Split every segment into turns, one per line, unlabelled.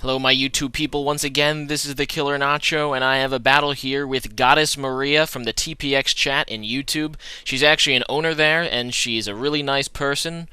Hello, my YouTube people. Once again, this is the Killer Nacho, and I have a battle here with GoddessMaria from the TPX chat in YouTube. She's actually an owner there, and she's a really nice person.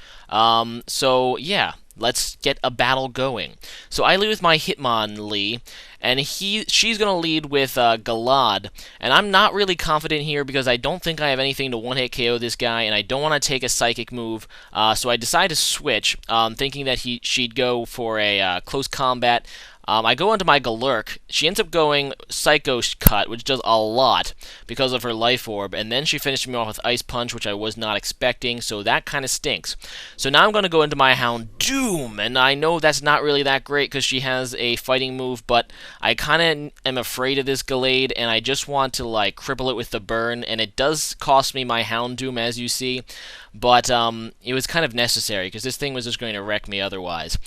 So yeah, let's get a battle going. So I lead with my Hitmonlee, and she's gonna lead with Galad, and I'm not really confident here because I don't think I have anything to one-hit KO this guy, and I don't want to take a psychic move. So I decide to switch, thinking that she'd go for a close combat. I go into my Galurk. She ends up going Psycho Cut, which does a lot because of her Life Orb, and then she finished me off with Ice Punch, which I was not expecting, so that kind of stinks. So now I'm going to go into my Houndoom, and I know that's not really that great because she has a fighting move, but I kind of am afraid of this Gallade, and I just want to like cripple it with the burn, and it does cost me my Houndoom, as you see, but it was kind of necessary because this thing was just going to wreck me otherwise.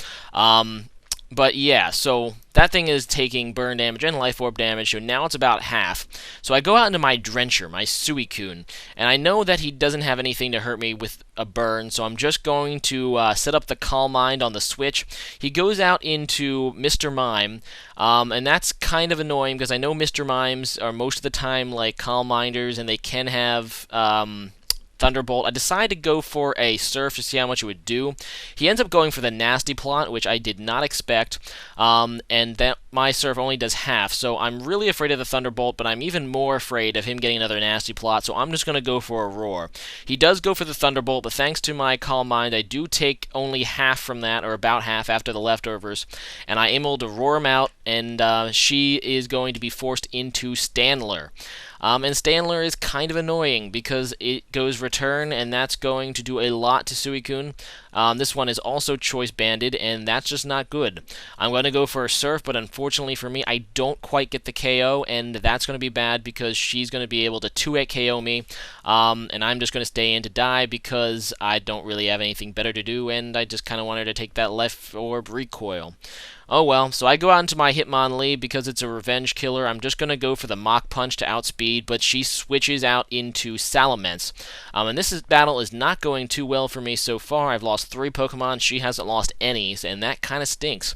But yeah, so that thing is taking burn damage and life orb damage, so now it's about half. So I go out into my Drencher, my Suicune, and I know that he doesn't have anything to hurt me with a burn, so I'm just going to set up the Calm Mind on the switch. He goes out into Mr.Mime, and that's kind of annoying because I know Mr. Mimes are most of the time like Calm Minders, and they can have Thunderbolt. I decided to go for a Surf to see how much it would do. He ends up going for the Nasty Plot, which I did not expect, and that my Surf only does half, so I'm really afraid of the Thunderbolt, but I'm even more afraid of him getting another Nasty Plot, so I'm just going to go for a Roar. He does go for the Thunderbolt, but thanks to my Calm Mind, I do take only half from that, or about half after the leftovers, and I am able to roar him out, and she is going to be forced into Standler. And Standler is kind of annoying because it goes return, and that's going to do a lot to Suicune. This one is also choice banded, and that's just not good. I'm going to go for a Surf, but unfortunately for me, I don't quite get the KO, and that's going to be bad because she's going to be able to 2-hit KO me, and I'm just going to stay in to die because I don't really have anything better to do, and I just kind of wanted to take that left orb recoil. Oh well, so I go out into my Hitmonlee because it's a revenge killer. I'm just going to go for the Mach Punch to outspeed, but she switches out into Salamence. And this battle is not going too well for me so far. I've lost 3 Pokemon, she hasn't lost any, and that kind of stinks.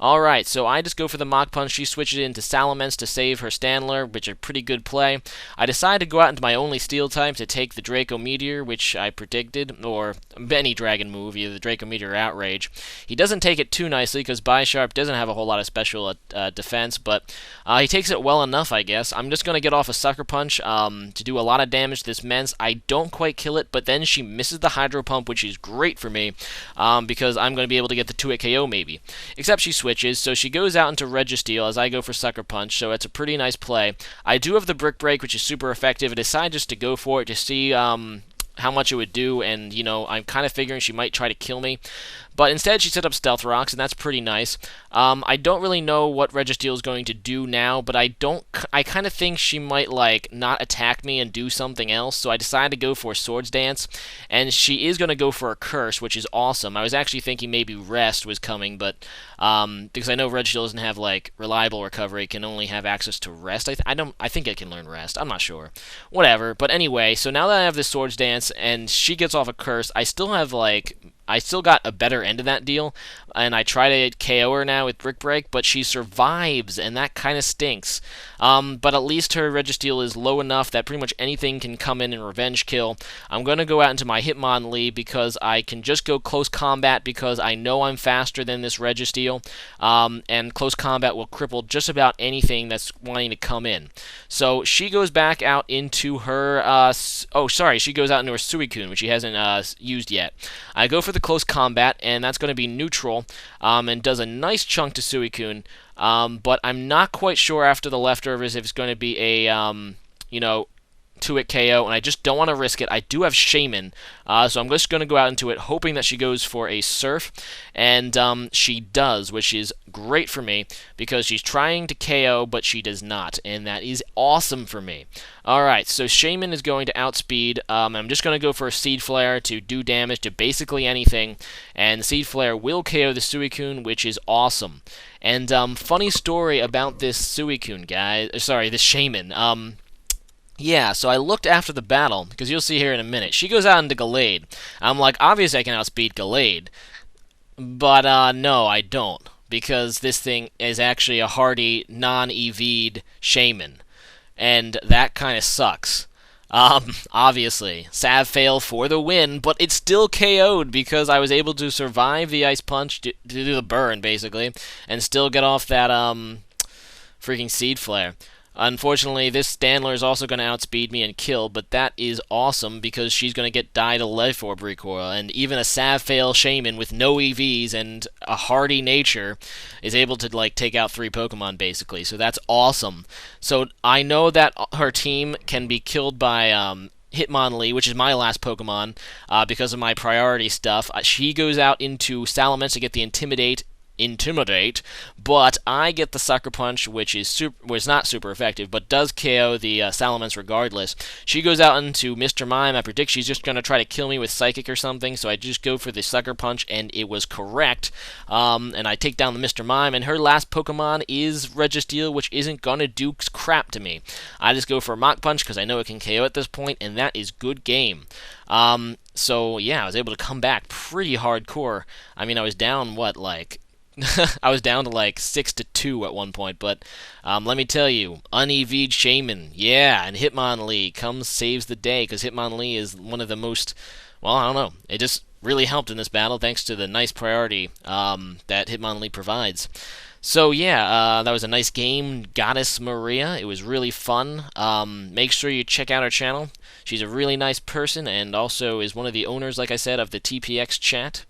Alright, so I just go for the Mach Punch. She switches into Salamence to save her Standler, which is a pretty good play. I decide to go out into my only Steel type to take the Draco Meteor, which I predicted, or any Dragon move, either the Draco Meteor or Outrage. He doesn't take it too nicely because Bisharp doesn't have a whole lot of special defense, but he takes it well enough, I guess. I'm just going to get off a Sucker Punch to do a lot of damage to this Mence. I don't quite kill it, but then she misses the Hydro Pump, which is great for me because I'm going to be able to get the 2-hit KO maybe. Except she switches, so she goes out into Registeel as I go for Sucker Punch, so it's a pretty nice play. I do have the Brick Break, which is super effective. I decide just to go for it to see how much it would do, and you know, I'm kind of figuring she might try to kill me, but instead she set up Stealth Rocks, and that's pretty nice. I don't really know what Registeel is going to do now, but I kind of think she might like not attack me and do something else, so I decided to go for Swords Dance, and she is going to go for a Curse, which is awesome. I was actually thinking maybe Rest was coming, but because I know Registeel doesn't have like reliable recovery, it can only have access to Rest. I think it can learn Rest. I'm not sure. Whatever. But anyway, so now that I have this Swords Dance and she gets off a Curse, I still got a better end of that deal, and I try to KO her now with Brick Break, but she survives, and that kind of stinks. But at least her Registeel is low enough that pretty much anything can come in and revenge kill. I'm going to go out into my Hitmonlee because I can just go close combat because I know I'm faster than this Registeel, and close combat will cripple just about anything that's wanting to come in. So she goes back out into her, she goes out into her Suicune, which she hasn't used yet. I go for the close combat, and that's going to be neutral, and does a nice chunk to Suicune, but I'm not quite sure after the leftovers if it's going to be a, 2-hit KO, and I just don't want to risk it. I do have Shaman, so I'm just going to go out into it, hoping that she goes for a Surf, and she does, which is great for me, because she's trying to KO, but she does not, and that is awesome for me. Alright, so Shaman is going to outspeed. I'm just going to go for a Seed Flare to do damage to basically anything, and the Seed Flare will KO the Suicune, which is awesome. And funny story about this Suicune, guys. Sorry, this Shaman. Yeah, so I looked after the battle, because you'll see here in a minute. She goes out into Gallade. I'm like, obviously I can outspeed Gallade. But, no, I don't. because this thing is actually a hardy, non-EV'd shaman, and that kind of sucks. Obviously, Sav fail for the win, but it's still KO'd because I was able to survive the ice punch, to do the burn basically, and still get off that freaking seed flare. Unfortunately, this Standler is also going to outspeed me and kill, but that is awesome because she's going to get died to Life Orb recoil, and even a Sav fail Shaman with no EVs and a hardy nature is able to like take out 3 Pokemon basically, so that's awesome. So I know that her team can be killed by Hitmonlee, which is my last Pokemon, because of my priority stuff. She goes out into Salamence to get the Intimidate, but I get the Sucker Punch, which is not super effective, but does KO the Salamence regardless. She goes out into Mr.Mime. I predict she's just going to try to kill me with Psychic or something, so I just go for the Sucker Punch, and it was correct. And I take down the Mr.Mime, and her last Pokemon is Registeel, which isn't going to do crap to me. I just go for a Mach Punch because I know it can KO at this point, and that is good game. So yeah, I was able to come back pretty hardcore. I mean, I was down, I was down to like 6-2 at one point, but let me tell you, un-EV'd Shaman, yeah, and Hitmonlee saves the day, because Hitmonlee is one of the most, well, I don't know, it just really helped in this battle thanks to the nice priority that Hitmonlee provides. So yeah, that was a nice game, GoddessMaria. It was really fun. Make sure you check out our channel. She's a really nice person, and also is one of the owners, like I said, of the TPX chat.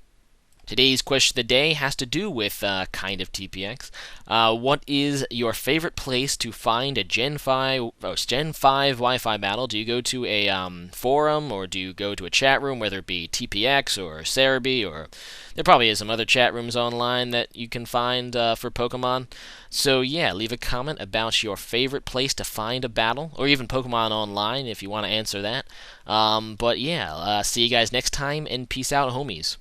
Today's question of the day has to do with kind of TPX. What is your favorite place to find a Gen 5 Wi-Fi battle? Do you go to a forum, or do you go to a chat room, whether it be TPX or Cerebi, or there probably is some other chat rooms online that you can find for Pokemon. So yeah, leave a comment about your favorite place to find a battle, or even Pokemon online if you want to answer that. But yeah, see you guys next time, and peace out, homies.